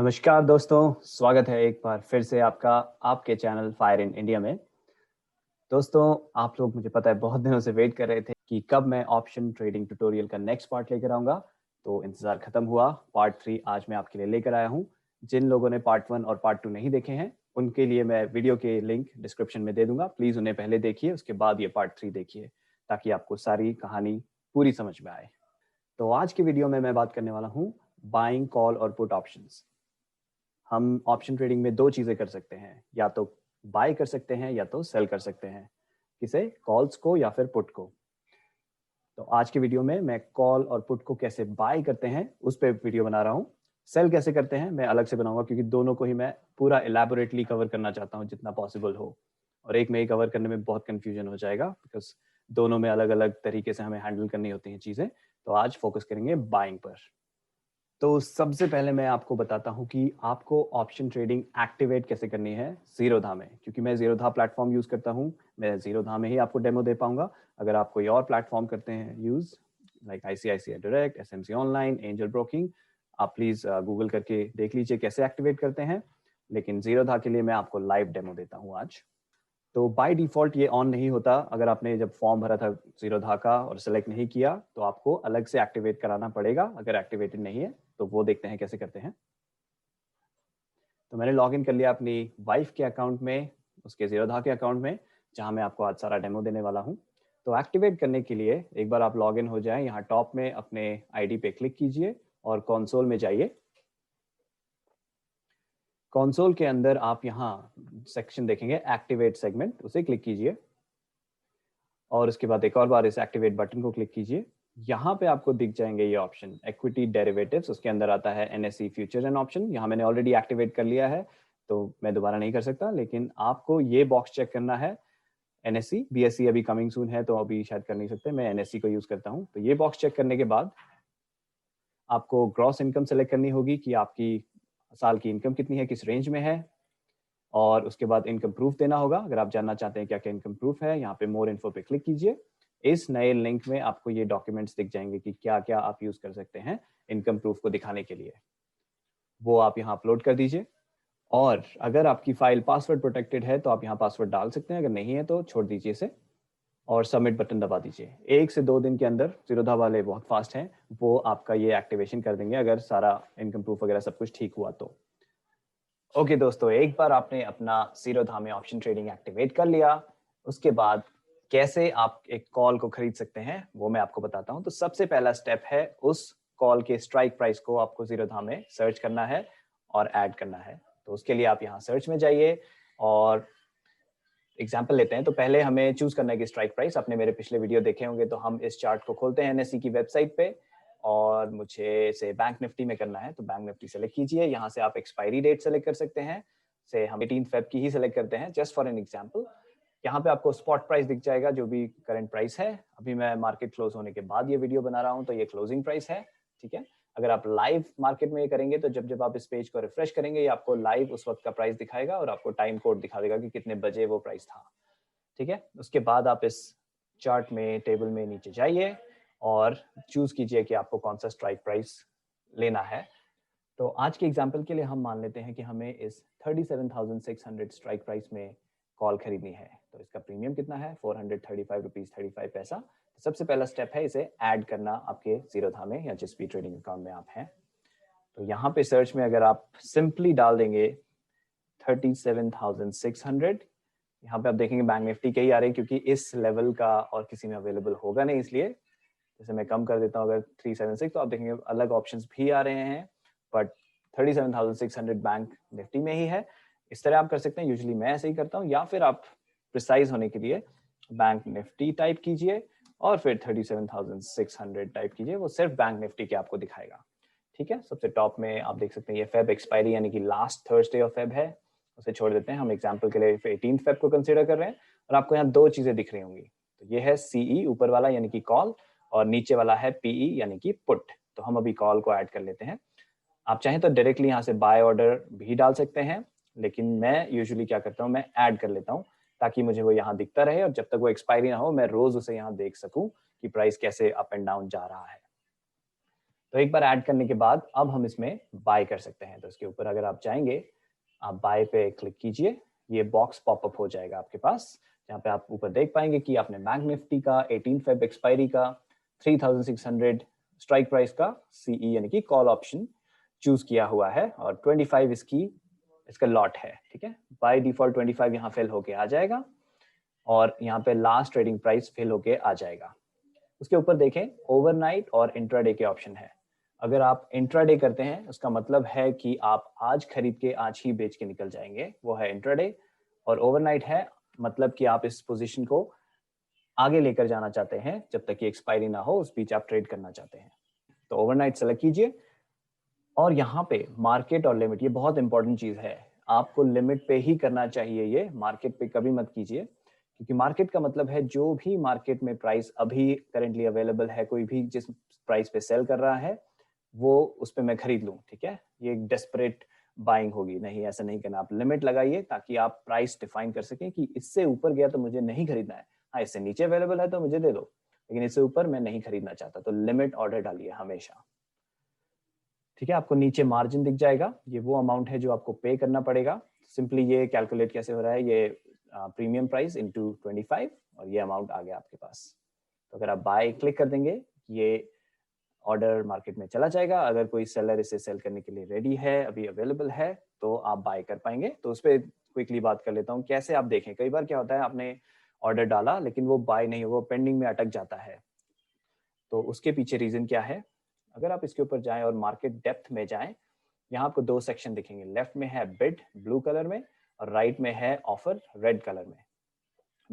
नमस्कार दोस्तों, स्वागत है एक बार फिर से आपका आपके चैनल फायर इन इंडिया में। दोस्तों, आप लोग मुझे पता है बहुत दिनों से वेट कर रहे थे कि कब मैं ऑप्शन ट्रेडिंग ट्यूटोरियल का नेक्स्ट पार्ट लेकर आऊँगा। तो इंतज़ार खत्म हुआ, पार्ट 3 आज मैं आपके लिए लेकर आया हूँ। जिन लोगों ने पार्ट 1 और पार्ट 2 नहीं देखे हैं, उनके लिए मैं वीडियो के लिंक डिस्क्रिप्शन में दे दूँगा। प्लीज़ उन्हें पहले देखिए, उसके बाद ये पार्ट 3 देखिए, ताकि आपको सारी कहानी पूरी समझ में आए। तो आज की वीडियो में मैं बात करने वाला हूँ बाइंग कॉल और पुट ऑप्शंस। हम ऑप्शन ट्रेडिंग में दो चीजें कर सकते हैं, या तो बाय कर सकते हैं या तो सेल कर सकते हैं। किसे? कॉल्स को या फिर पुट को। तो आज की वीडियो में मैं कॉल और पुट को कैसे बाय करते हैं उस पर वीडियो बना रहा हूँ। सेल कैसे करते हैं मैं अलग से बनाऊंगा, क्योंकि दोनों को ही मैं पूरा इलेबोरेटली कवर करना चाहता हूँ जितना पॉसिबल हो। और एक में ही कवर करने में बहुत कंफ्यूजन हो जाएगा, बिकॉज दोनों में अलग अलग तरीके से हमें हैंडल करनी होती हैं चीजें। तो आज फोकस करेंगे बाइंग पर। तो सबसे पहले मैं आपको बताता हूं कि आपको ऑप्शन ट्रेडिंग एक्टिवेट कैसे करनी है जीरोधा में, क्योंकि मैं जीरोधा प्लेटफॉर्म यूज करता हूं। मैं जीरोधा में ही आपको डेमो दे पाऊंगा। अगर आप कोई और प्लेटफॉर्म करते हैं use, like ICICI direct, SMC online, angel broking, आप प्लीज गूगल करके देख लीजिए कैसे एक्टिवेट करते हैं। लेकिन जीरोधा के लिए मैं आपको लाइव डेमो देता हूँ आज। तो बाय डिफॉल्ट ये ऑन नहीं होता। अगर आपने जब फॉर्म भरा था जीरोधा का और सेलेक्ट नहीं किया, तो आपको अलग से एक्टिवेट कराना पड़ेगा। अगर एक्टिवेटेड नहीं है तो वो देखते हैं कैसे करते हैं। तो मैंने लॉग इन कर लिया अपनी वाइफ के अकाउंट में, उसके जीरोधा के अकाउंट में, जहां मैं आपको आज सारा डेमो देने वाला हूं। तो एक्टिवेट करने के लिए एक बार आप लॉग इन हो जाएं, यहाँ टॉप में अपने आईडी पे क्लिक कीजिए और कंसोल में जाइए। कंसोल के अंदर आप यहाँ सेक्शन देखेंगे एक्टिवेट सेगमेंट, उसे क्लिक कीजिए और उसके बाद एक और बार इस एक्टिवेट बटन को क्लिक कीजिए। यहाँ पे आपको दिख जाएंगे ये ऑप्शन इक्विटी डेरिवेटिव्स, उसके अंदर आता है एनएसई फ्यूचर एंड ऑप्शन। यहाँ मैंने ऑलरेडी एक्टिवेट कर लिया है तो मैं दोबारा नहीं कर सकता, लेकिन आपको ये बॉक्स चेक करना है। एनएसई बीएसई अभी कमिंग सून है तो अभी शायद कर नहीं सकते, मैं एनएसई को यूज करता हूँ। तो ये बॉक्स चेक करने के बाद आपको ग्रॉस इनकम सेलेक्ट करनी होगी कि आपकी साल की इनकम कितनी है, किस रेंज में है। और उसके बाद इनकम प्रूफ देना होगा। अगर आप जानना चाहते हैं क्या क्या इनकम प्रूफ है, यहाँ पे मोर इन्फो पे क्लिक कीजिए। इस नए लिंक में आपको ये डॉक्यूमेंट्स दिख जाएंगे कि क्या क्या आप यूज कर सकते हैं इनकम प्रूफ को दिखाने के लिए। वो आप यहाँ अपलोड कर दीजिए। और अगर आपकी फाइल पासवर्ड प्रोटेक्टेड है तो आप यहाँ पासवर्ड डाल सकते हैं, अगर नहीं है तो छोड़ दीजिए इसे और सबमिट बटन दबा दीजिए। 1 से 2 दिन के अंदर, जीरोधा वाले बहुत फास्ट हैं, वो आपका ये एक्टिवेशन कर देंगे अगर सारा इनकम प्रूफ वगैरह सब कुछ ठीक हुआ तो। ओके दोस्तों, एक बार आपने अपना जीरोधा में ऑप्शन ट्रेडिंग एक्टिवेट कर लिया, उसके बाद कैसे आप एक कॉल को खरीद सकते हैं वो मैं आपको बताता हूं। तो सबसे पहला स्टेप है उस कॉल के स्ट्राइक प्राइस को आपको जीरोधा में सर्च करना है और ऐड करना है। तो उसके लिए आप यहाँ सर्च में जाइए और एग्जाम्पल लेते हैं। तो पहले हमें चूज करना है कि स्ट्राइक प्राइस। आपने मेरे पिछले वीडियो देखे होंगे, तो हम इस चार्ट को खोलते हैं एनएसई की वेबसाइट पे और मुझे से बैंक निफ्टी में करना है। तो बैंक निफ्टी सेलेक्ट कीजिए। यहाँ से आप एक्सपायरी डेट सेलेक्ट कर सकते हैं। से हम 18 फेब की ही सेलेक्ट करते हैं जस्ट फॉर एन एग्जाम्पल। यहाँ पे आपको स्पॉट प्राइस दिख जाएगा जो भी करंट प्राइस है। अभी मैं मार्केट क्लोज होने के बाद ये वीडियो बना रहा हूँ, तो ये क्लोजिंग प्राइस है। ठीक है। अगर आप लाइव मार्केट में ये करेंगे तो जब जब आप इस पेज को रिफ्रेश करेंगे, ये आपको लाइव उस वक्त का प्राइस दिखाएगा और आपको टाइम कोड दिखा देगा कि कितने बजे वो प्राइस था। ठीक है। उसके बाद आप इस चार्ट में टेबल में नीचे जाइए और चूज कीजिए कि आपको कौन सा स्ट्राइक प्राइस लेना है। तो आज के एग्जांपल के लिए हम मान लेते हैं कि हमें इस 37,600 स्ट्राइक प्राइस में कॉल खरीदनी है। तो इसका प्रीमियम कितना है? 435 रुपीज 35 पैसा। तो सबसे पहला स्टेप है इसे ऐड करना आपके जीरोधा में या जिस भी ट्रेडिंग अकाउंट में आप हैं। तो यहाँ पे सर्च में अगर आप सिंपली डाल देंगे 37,600, यहाँ पे आप देखेंगे बैंक निफ्टी के ही आ रहे हैं, क्योंकि इस लेवल का और किसी में अवेलेबल होगा नहीं, इसलिए जैसे मैं कम कर देता हूँ अगर 376, तो आप देखेंगे अलग ऑप्शंस भी आ रहे हैं, बट 37,600 बैंक निफ्टी में ही है। इस तरह आप कर सकते हैं। यूजुअली मैं ऐसे ही करता हूँ, या फिर आप प्रिसाइज होने के लिए बैंक निफ्टी टाइप कीजिए और फिर 37,600 टाइप कीजिए। वो सिर्फ बैंक निफ्टी के आपको दिखाएगा। ठीक है। सबसे टॉप में आप देख सकते हैं ये फेब एक्सपायरी यानी कि लास्ट थर्सडे ऑफ फेब है, उसे छोड़ देते हैं। हम एग्जांपल के लिए 18 फेब को कंसीडर कर रहे हैं। और आपको यहाँ दो चीजें दिख रही होंगी। तो ये है सीई ऊपर वाला यानी कि कॉल, और नीचे वाला है पीई यानी कि पुट। तो हम अभी कॉल को ऐड कर लेते हैं। आप चाहें तो डायरेक्टली यहाँ से बाय ऑर्डर भी डाल सकते हैं, लेकिन मैं यूजुअली क्या करता हूँ, मैं ऐड कर लेता हूँ ताकि मुझे वो यहाँ दिखता रहे और जब तक वो एक्सपायरी ना हो मैं रोज उसे यहाँ देख सकूं कि प्राइस कैसे अप एंड डाउन जा रहा है। तो एक बार ऐड करने के बाद अब हम इसमें बाय कर सकते हैं। तो इसके ऊपर अगर आप चाहेंगे, आप बाय पे क्लिक कीजिए, ये बॉक्स पॉपअप हो जाएगा आपके पास, जहाँ पे आप ऊपर देख पाएंगे कि आपने बैंक निफ्टी का 18 फेब एक्सपायरी का 3600 स्ट्राइक प्राइस का सीई यानी कि कॉल ऑप्शन चूज किया हुआ है और 25 इसका लॉट है। ठीक है, बाय डिफॉल्ट 25 यहाँ फिल होके आ जाएगा और यहाँ पे लास्ट ट्रेडिंग प्राइस फिल होके आ जाएगा। उसके ऊपर देखें ओवरनाइट और इंट्राडे के ऑप्शन है। अगर आप इंट्राडे करते हैं उसका मतलब है कि आप आज खरीद के आज ही बेच के निकल जाएंगे, वो है इंट्राडे। और ओवरनाइट है मतलब कि आप इस पोजीशन को आगे लेकर जाना चाहते हैं, जब तक कि एक्सपायरी ना हो उस बीच आप ट्रेड करना चाहते हैं। तो ओवरनाइट सेलेक्ट कीजिए और यहाँ पे मार्केट और लिमिट, ये बहुत इंपॉर्टेंट चीज है, आपको लिमिट पे ही करना चाहिए, ये मार्केट पे कभी मत कीजिए, क्योंकि मार्केट का मतलब है जो भी मार्केट में प्राइस अभी करेंटली अवेलेबल है, कोई भी जिस प्राइस पे सेल कर रहा है वो उस पे मैं खरीद लूं। ठीक है, ये एक डेस्परेट बाइंग होगी, नहीं ऐसा नहीं करना। आप लिमिट लगाइए ताकि आप प्राइस डिफाइन कर सकें कि इससे ऊपर गया तो मुझे नहीं खरीदना है, हाँ इससे नीचे अवेलेबल है तो मुझे दे दो, लेकिन इससे ऊपर मैं नहीं खरीदना चाहता। तो लिमिट ऑर्डर डालिए हमेशा। ठीक है, आपको नीचे मार्जिन दिख जाएगा, ये वो अमाउंट है जो आपको पे करना पड़ेगा। सिंपली ये कैलकुलेट कैसे हो रहा है, ये प्रीमियम प्राइस इनटू 25 और ये अमाउंट आ गया आपके पास। तो अगर आप बाय क्लिक कर देंगे, ये ऑर्डर मार्केट में चला जाएगा। अगर कोई सेलर इसे सेल करने के लिए रेडी है, अभी अवेलेबल है, तो आप बाय कर पाएंगे। तो उस पर क्विकली बात कर लेता हूँ कैसे आप देखें। कई बार क्या होता है, आपने ऑर्डर डाला लेकिन वो बाय नहीं, वो पेंडिंग में अटक जाता है। तो उसके पीछे रीजन क्या है, अगर आप इसके ऊपर जाएं और मार्केट डेप्थ में जाएं, यहाँ आपको दो सेक्शन दिखेंगे, लेफ्ट में है बिड ब्लू कलर में और राइट में है ऑफर रेड कलर में।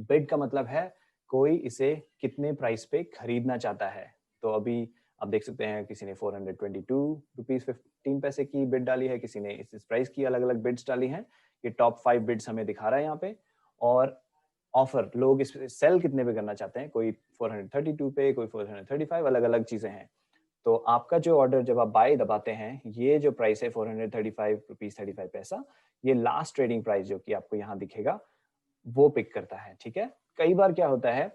बिड का मतलब है कोई इसे कितने प्राइस पे खरीदना चाहता है। तो अभी आप देख सकते हैं किसी ने 422 रुपीज 15 पैसे की बिड डाली है, किसी ने इस प्राइस की अलग अलग बिड्स डाली हैं। ये टॉप 5 बिड्स हमें दिखा रहा है यहाँ पे। और ऑफर लोग इस सेल कितने पे करना चाहते हैं, कोई 432 पे, कोई 435, अलग अलग चीजें हैं। तो आपका जो ऑर्डर जब आप बाय दबाते हैं, ये जो प्राइस है 435 रुपीज 35 पैसा, ये लास्ट ट्रेडिंग प्राइस जो कि आपको यहाँ दिखेगा वो पिक करता है। ठीक है, कई बार क्या होता है,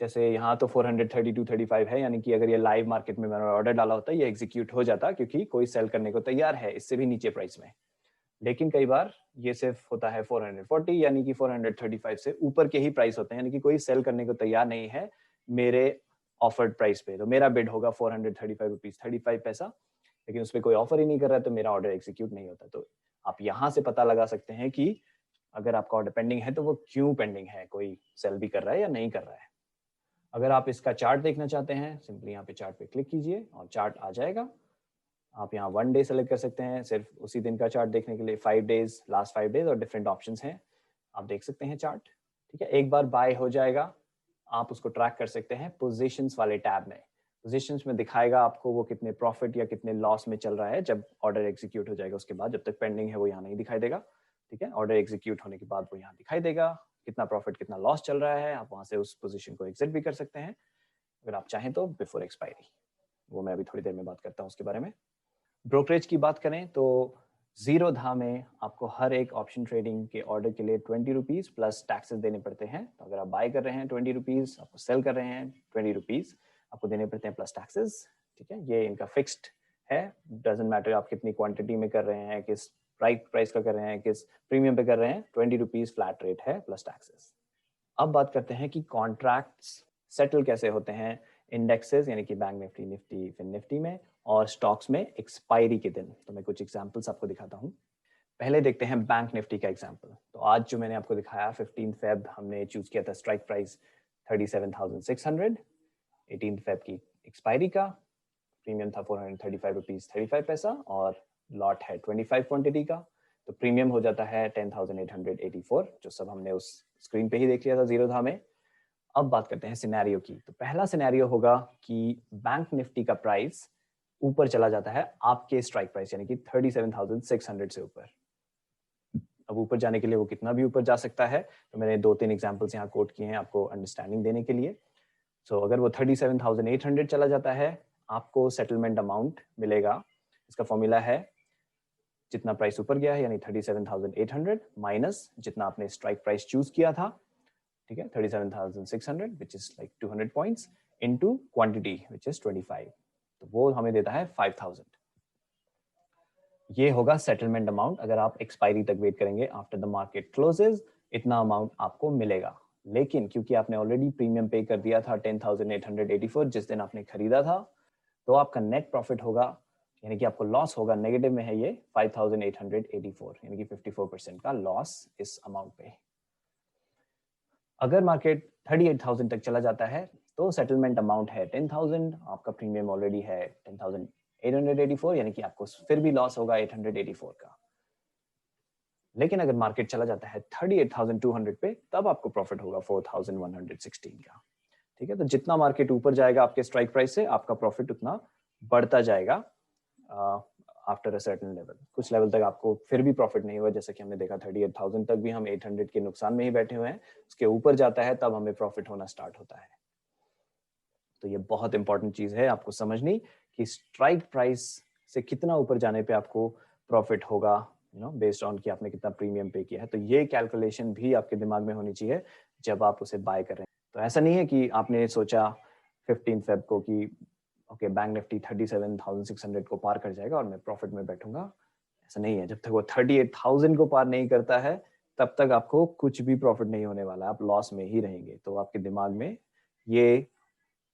जैसे यहाँ तो 432.35 है, यानी कि अगर ये लाइव मार्केट में मैंने ऑर्डर डाला होता है ये एग्जीक्यूट हो जाता, क्योंकि कोई सेल करने को तैयार है इससे भी नीचे प्राइस में। लेकिन कई बार ये सिर्फ होता है 440, यानी कि 435 से ऊपर के ही प्राइस होते हैं, यानी कि कोई सेल करने को तैयार नहीं है मेरे ऑफर्ड प्राइस पे, तो मेरा बिड होगा 435 रुपीज 35 पैसा, लेकिन उस पर कोई ऑफर ही नहीं कर रहा है, तो मेरा ऑर्डर एग्जीक्यूट नहीं होता। तो आप यहाँ से पता लगा सकते हैं कि अगर आपका ऑर्डर पेंडिंग है तो वो क्यों पेंडिंग है, कोई सेल भी कर रहा है या नहीं कर रहा है। अगर आप इसका चार्ट देखना चाहते हैं, सिंपली यहाँ पे चार्ट पे क्लिक कीजिए और चार्ट आ जाएगा। आप यहाँ 1 डे सेलेक्ट कर सकते हैं सिर्फ उसी दिन का चार्ट देखने के लिए, 5 डेज, लास्ट 5 डेज और डिफरेंट ऑप्शंस हैं, आप देख सकते हैं चार्ट। ठीक है, एक बार बाय हो जाएगा आप उसको ट्रैक कर सकते हैं पोजीशंस वाले टैब में। पोजीशंस में दिखाएगा आपको वो कितने प्रॉफिट या कितने लॉस में चल रहा है जब ऑर्डर एग्जीक्यूट हो जाएगा। उसके बाद जब तक पेंडिंग है वो यहाँ नहीं दिखाई देगा। ठीक है, ऑर्डर एग्जीक्यूट होने के बाद वो यहाँ दिखाई देगा कितना प्रॉफिट कितना लॉस चल रहा है। आप वहां से उस पोजीशन को एग्जिट भी कर सकते हैं अगर आप चाहें तो बिफोर एक्सपायरी, वो मैं अभी थोड़ी देर में बात करता हूँ उसके बारे में। ब्रोकरेज की बात करें तो जीरो धा में आपको हर एक ऑप्शन ट्रेडिंग के ऑर्डर के लिए 20 रुपीज प्लस टैक्सेस देने पड़ते हैं। तो अगर आप बाय कर रहे हैं 20 रुपीज, आपको सेल कर रहे हैं 20 रुपीज, आपको देने पड़ते हैं प्लस टैक्सेस। ठीक है, ये इनका फिक्स्ड है, डजेंट मैटर आप कितनी क्वांटिटी में कर रहे हैं, किस प्राइस का कर रहे हैं, किस प्रीमियम पे कर रहे हैं, 20 रुपीज फ्लैट रेट है प्लस टैक्सेस। अब बात करते हैं कि कॉन्ट्रैक्ट्स सेटल कैसे होते हैं इंडेक्सेस यानी कि बैंक निफ्टी, निफ्टी, फिन निफ्टी में और स्टॉक्स में एक्सपायरी के दिन। तो मैं कुछ एग्जांपल्स आपको दिखाता हूँ। पहले देखते हैं बैंक निफ्टी का एग्जांपल। तो आज जो मैंने आपको दिखाया 15 फेब हमने चूज किया था स्ट्राइक प्राइस 37,600, 18 फेब की एक्सपायरी का प्रीमियम था 435 रुपीज 35 पैसा और लॉट है 25 क्वांटिटी का, तो प्रीमियम हो जाता है 10,884, जो सब हमने उस स्क्रीन पे ही देख लिया था जीरो धा में। अब बात करते हैं सिनेरियो की। तो पहला सिनेरियो होगा कि बैंक निफ्टी का प्राइस ऊपर चला जाता है आपके स्ट्राइक प्राइस यानी कि 37,600 से ऊपर। अब ऊपर जाने के लिए वो कितना भी ऊपर जा सकता है, तो मैंने 2-3 एग्जांपल्स यहाँ कोट किए हैं आपको अंडरस्टैंडिंग देने के लिए। सो अगर वो 37,800 चला जाता है, आपको सेटलमेंट अमाउंट मिलेगा। इसका फॉर्मूला है जितना प्राइस ऊपर गया है यानी 37,800 माइनस जितना आपने स्ट्राइक प्राइस चूज किया था, ठीक है, 37,600 which is like 200 points into quantity which is 25। तो वो हमें देता है 5000। ये होगा सेटलमेंट अमाउंट। अगर आप एक्सपायरी तक वेट करेंगे, आफ्टर द मार्केट क्लोजेस, इतना अमाउंट आपको मिलेगा। लेकिन क्योंकि आपने ऑलरेडी प्रीमियम पे कर दिया था 10,884 जिस दिन आपने खरीदा था, तो आपका नेट प्रॉफिट होगा, यानी कि आपको लॉस होगा, नेगेटिव में है ये 5,884, यानी कि 54% का लॉस इस अमाउंट पे। अगर मार्केट 38,000 तक चला जाता है तो सेटलमेंट अमाउंट है 10,000, आपका प्रीमियम ऑलरेडी है 10,884, यानी कि आपको फिर भी लॉस होगा 884 का। लेकिन अगर मार्केट चला जाता है 38,200 पे, तब आपको प्रॉफिट होगा 4,116 का। ठीक है, तो जितना मार्केट ऊपर जाएगा आपके स्ट्राइक प्राइस से, आपका प्रॉफिट उतना बढ़ता जाएगा आफ्टर अ सर्टेन लेवल। कुछ लेवल तक आपको फिर भी प्रॉफिट नहीं हुआ, जैसे कि हमने देखा 38,000 तक भी हम 800 के नुकसान में ही बैठे हुए हैं। उसके ऊपर जाता है तब हमें प्रॉफिट होना स्टार्ट होता है। तो ये बहुत इंपॉर्टेंट चीज है आपको समझनी कि स्ट्राइक प्राइस से कितना ऊपर जाने पे आपको प्रॉफिट होगा, बेस्ड ऑन कि आपने कितना प्रीमियम पे किया है। तो ये कैलकुलेशन भी आपके दिमाग में होनी चाहिए जब आप उसे बाय कर रहे हैं। तो ऐसा नहीं है कि आपने सोचा 15 फेब को कि ओके बैंक निफ्टी 37,600 को पार कर जाएगा और मैं प्रॉफिट में बैठूंगा। ऐसा नहीं है। जब तक वो 38,000 को पार नहीं करता है तब तक आपको कुछ भी प्रॉफिट नहीं होने वाला, आप लॉस में ही रहेंगे। तो आपके दिमाग में ये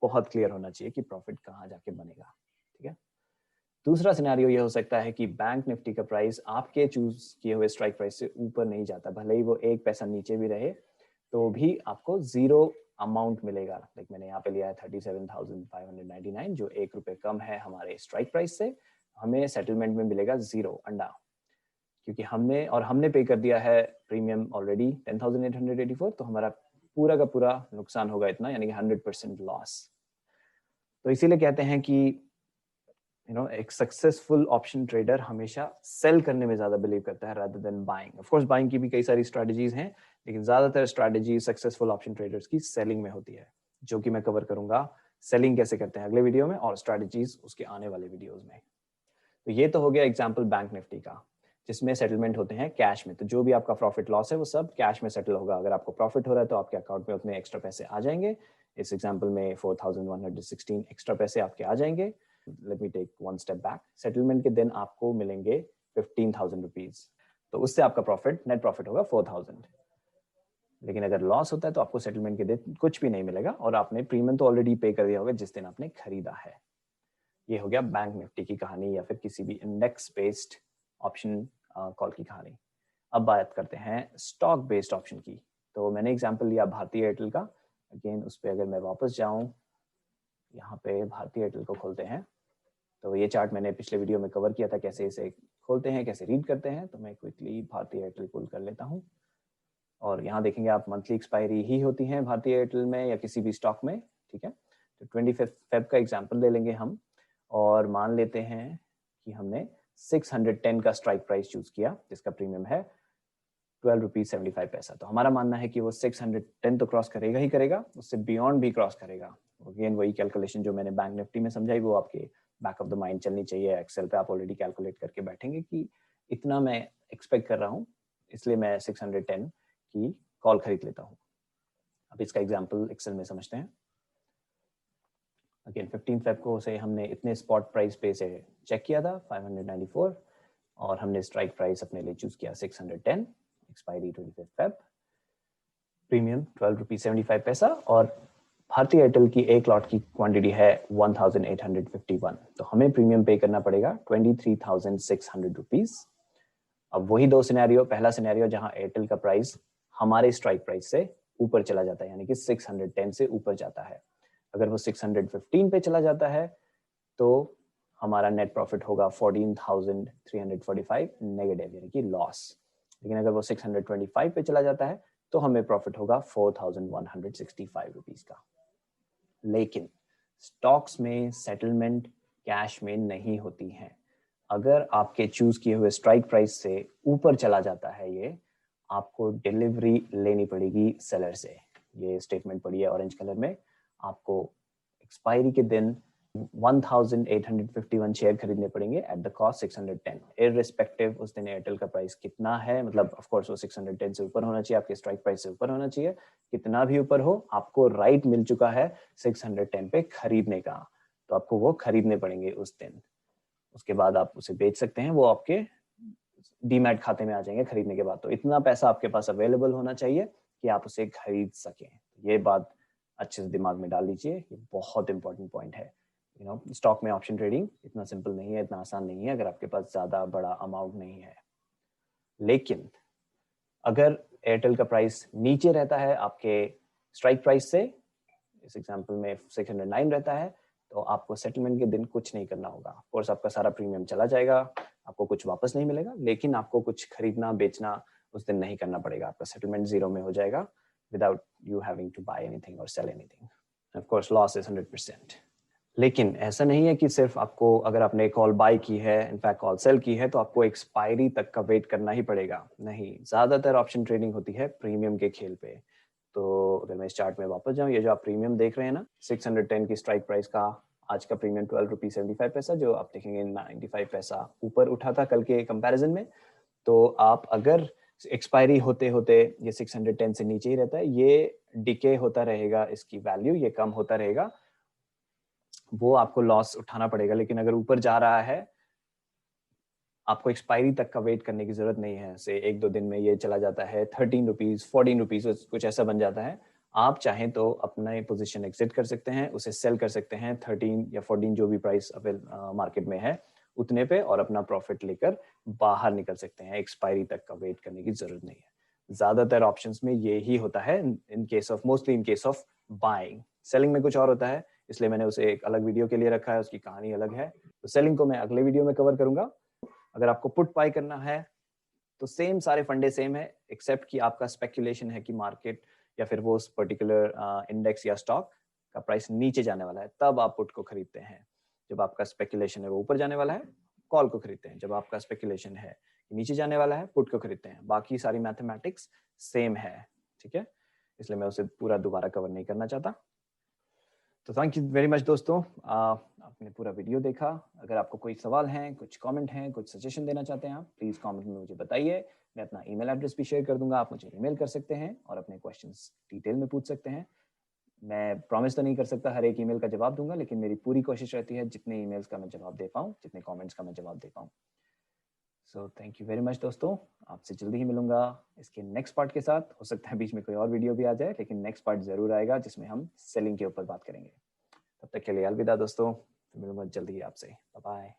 बहुत क्लियर होना चाहिए कि प्रॉफिट कहाँ जाके बनेगा। ठीक है। दूसरा सिनेरियो ये हो सकता है कि बैंक निफ्टी का प्राइस आपके चूज किए हुए स्ट्राइक प्राइस से ऊपर नहीं जाता, भले ही वो एक पैसा नीचे भी रहे तो भी आपको जीरो अमाउंट मिलेगा। लाइक मैंने यहाँ पे लिया है 37,599, जो ₹1 कम है हमारे स्ट्राइक प्राइस से। हमें सेटलमेंट में मिलेगा जीरो अंडा, क्योंकि हमने पे कर दिया है प्रीमियम ऑलरेडी 10,884, तो हमारा पूरा का पूरा नुकसान होगा इतना, यानी कि 100% लॉस। तो इसीलिए कहते हैं कि एक सक्सेसफुल ऑप्शन ट्रेडर हमेशा सेल करने में ज्यादा बिलीव करता है rather than buying. Of course buying की भी कई सारी स्ट्रेटजीज हैं, लेकिन ज्यादातर स्ट्रेटजी सक्सेसफुल ऑप्शन ट्रेडर्स की सेलिंग में होती है, जो कि मैं कवर करूंगा सेलिंग कैसे करते हैं अगले वीडियो में, और स्ट्रेटजीज उसके आने वाले वीडियोज में। तो ये तो हो गया एग्जाम्पल बैंक निफ्टी का, जिसमें सेटलमेंट होते हैं कैश में। तो जो भी आपका प्रॉफिट लॉस है वो सब कैश में सेटल होगा। अगर आपको प्रॉफिट हो रहा है तो आपके अकाउंट में उतने एक्स्ट्रा पैसे आ जाएंगे। इस एग्जाम्पल में 4,116 एक्स्ट्रा पैसे आपके आ जाएंगे। Let me take one step back. Settlement के दिन आपको मिलेंगे 15,000 रुपीज, तो उससे आपका प्रॉफिट, नेट प्रॉफिट होगा 4,000। लेकिन अगर लॉस होता है तो आपको सेटलमेंट के दिन कुछ भी नहीं मिलेगा, और आपने प्रीमियम तो ऑलरेडी पे कर दिया होगा जिस दिन आपने खरीदा है। ये हो गया बैंक निफ्टी की कहानी, या फिर किसी भी इंडेक्स बेस्ड ऑप्शन कॉल की कहानी। अब बात करते हैं स्टॉक बेस्ड ऑप्शन की। तो मैंने एग्जांपल लिया भारतीय एयरटेल का। अगेन उस पर अगर मैं वापस जाऊं, यहाँ पे भारतीय एयरटेल को खोलते हैं, तो ये चार्ट मैंने पिछले वीडियो में कवर किया था, कैसे इसे खोलते हैं, कैसे रीड करते हैं। तो मैं क्विकली भारतीय एयरटेल पुल कर लेता हूँ, और यहाँ देखेंगे आप मंथली एक्सपायरी ही होती है भारतीय एयरटेल में या किसी भी स्टॉक में। ठीक है, तो 25 फेब का एग्जाम्पल ले लेंगे हम, और मान लेते हैं कि हमने 610 का स्ट्राइक प्राइस चूज किया, जिसका प्रीमियम है 12 रुपीज 75 पैसा। तो हमारा मानना है कि वो 610 तो क्रॉस करेगा ही करेगा, उससे बियॉन्ड भी क्रॉस करेगा। अगेन वही कैलकुलेशन जो मैंने बैंक निफ्टी में समझाई, वो आपके बैक ऑफ द माइंड चलनी चाहिए। एक्सेल पे आप ऑलरेडी कैलकुलेट करके बैठेंगे कि इतना मैं एक्सपेक्ट कर रहा हूँ, इसलिए मैं 610 की कॉल खरीद लेता हूँ। अब इसका एग्जाम्पल एक्सेल में समझते हैं। अगेन 15 फेब को से हमने इतने स्पॉट प्राइस पे से चेक किया था 594, और हमने स्ट्राइक प्राइस अपने लिए चूज किया 610, एक्सपायरी 25 फेब, प्रीमियम 12 रुपीज 75 पैसा, और भारतीय एयरटेल की एक लॉट की क्वांटिटी है 1851। तो हमें प्रीमियम पे करना पड़ेगा 23,600 रुपीज। अब वही दो सिनेरियो, पहला सिनेरियो जहां एयरटेल का प्राइस हमारे स्ट्राइक प्राइस से ऊपर चला जाता है, यानी कि 610 से ऊपर जाता है। अगर वो 615 पे चला जाता है तो हमारा नेट प्रॉफिट होगा 14,345 नेगेटिव, यानी कि लॉस। लेकिन अगर वो 625 पे चला जाता है तो हमें प्रॉफिट होगा 4,165 रुपीज का। लेकिन स्टॉक्स में सेटलमेंट कैश में नहीं होती है। अगर आपके चूज किए हुए स्ट्राइक प्राइस से ऊपर चला जाता है ये, आपको डिलीवरी लेनी पड़ेगी सेलर से। ये स्टेटमेंट पड़ी है ऑरेंज कलर में। आपको एक्सपायरी के दिन 1,851 शेयर खरीदने पड़ेंगे एट द कॉस्ट 610, इररिस्पेक्टिव उस दिन एयरटेल का प्राइस कितना है। मतलब ऑफ कोर्स वो 610 से ऊपर होना चाहिए, आपके स्ट्राइक प्राइस से ऊपर होना चाहिए। कितना भी ऊपर हो, आपको राइट मिल चुका है 610 पे खरीदने का। तो आपको वो खरीदने पड़ेंगे उस दिन। उसके बाद आप उसे बेच सकते हैं, वो आपके डीमैट खाते में आ जाएंगे खरीदने के बाद। तो इतना पैसा आपके पास अवेलेबल होना चाहिए कि आप उसे खरीद सकें। ये बात अच्छे से दिमाग में डाल लीजिए, ये बहुत इंपॉर्टेंट पॉइंट है। स्टॉक में ऑप्शन ट्रेडिंग इतना सिंपल नहीं है, इतना आसान नहीं है अगर आपके पास ज्यादा बड़ा अमाउंट नहीं है। लेकिन अगर एयरटेल का प्राइस नीचे रहता है आपके स्ट्राइक प्राइस से, इस एग्जांपल में 609 रहता है, तो आपको सेटलमेंट के दिन कुछ नहीं करना होगा। ऑफ कोर्स आपका सारा प्रीमियम चला जाएगा, आपको कुछ वापस नहीं मिलेगा, लेकिन आपको कुछ खरीदना बेचना उस दिन नहीं करना पड़ेगा। आपका सेटलमेंट 0 में हो जाएगा without you having to buy anything और sell anything. Of course loss is 100%। लेकिन ऐसा नहीं है कि सिर्फ आपको, अगर आपने कॉल बाय की है, इनफैक्ट कॉल सेल की है, तो आपको एक्सपायरी तक का वेट करना ही पड़ेगा। नहीं, ज्यादातर ऑप्शन ट्रेडिंग होती है प्रीमियम के खेल पे। तो अगर मैं इस चार्ट में वापस जाऊं, ये जो आप प्रीमियम देख रहे हैं ना, 610 की स्ट्राइक प्राइस का आज का प्रीमियम 12 रुपीज 75 पैसा, जो आप देखेंगे 95 पैसा ऊपर उठा था कल के कंपैरिजन में। तो आप अगर एक्सपायरी होते होते ये 610 से नीचे ही रहता है, ये डिके होता रहेगा, इसकी वैल्यू ये कम होता रहेगा, वो आपको लॉस उठाना पड़ेगा। लेकिन अगर ऊपर जा रहा है, आपको एक्सपायरी तक का वेट करने की जरूरत नहीं है। से 1-2 दिन में ये चला जाता है 13 रुपीज 14 रुपीज कुछ ऐसा बन जाता है। आप चाहें तो अपना पोजीशन एग्जिट कर सकते हैं, उसे सेल कर सकते हैं 13 या 14 जो भी प्राइस मार्केट में है उतने पे, और अपना प्रॉफिट लेकर बाहर निकल सकते हैं। एक्सपायरी तक का वेट करने की जरूरत नहीं है। ज्यादातर ऑप्शंस में ये ही होता है, in case of, mostly in case of buying. Selling में कुछ और होता है, इसलिए मैंने उसे एक अलग वीडियो के लिए रखा है, उसकी कहानी अलग है। तो सेलिंग को मैं अगले वीडियो में कवर करूंगा। अगर आपको पुट बाय करना है तो सेम सारे फंडे सेम है, एक्सेप्ट कि आपका स्पेकुलेशन है कि मार्केट या फिर वो पर्टिकुलर इंडेक्स या स्टॉक का प्राइस नीचे जाने वाला है, तब आप पुट को खरीदते हैं। जब आपका स्पेकुलेशन है वो ऊपर जाने वाला है, कॉल को खरीदते हैं। जब आपका स्पेकुलेशन है कि नीचे जाने वाला है, पुट को खरीदते हैं। बाकी सारी मैथमेटिक्स सेम है, ठीक है, इसलिए मैं उसे पूरा दोबारा कवर नहीं करना चाहता। तो थैंक यू वेरी मच दोस्तों, आपने पूरा वीडियो देखा। अगर आपको कोई सवाल हैं, कुछ कमेंट हैं, कुछ सजेशन देना चाहते हैं आप, प्लीज़ कमेंट में मुझे बताइए। मैं अपना ईमेल एड्रेस भी शेयर कर दूंगा, आप मुझे ईमेल कर सकते हैं और अपने क्वेश्चंस डिटेल में पूछ सकते हैं। मैं प्रॉमिस तो नहीं कर सकता हर एक ईमेल का जवाब दूंगा, लेकिन मेरी पूरी कोशिश रहती है जितने ईमेल्स का मैं जवाब दे पाऊँ, जितने कॉमेंट्स का मैं जवाब दे पाऊँ। So thank you very much दोस्तों, आपसे जल्दी ही मिलूंगा इसके नेक्स्ट पार्ट के साथ। हो सकता है बीच में कोई और वीडियो भी आ जाए, लेकिन नेक्स्ट पार्ट जरूर आएगा जिसमें हम सेलिंग के ऊपर बात करेंगे। तब तक के लिए अलविदा दोस्तों, फिर मिलूंगा जल्दी ही आपसे। Bye bye.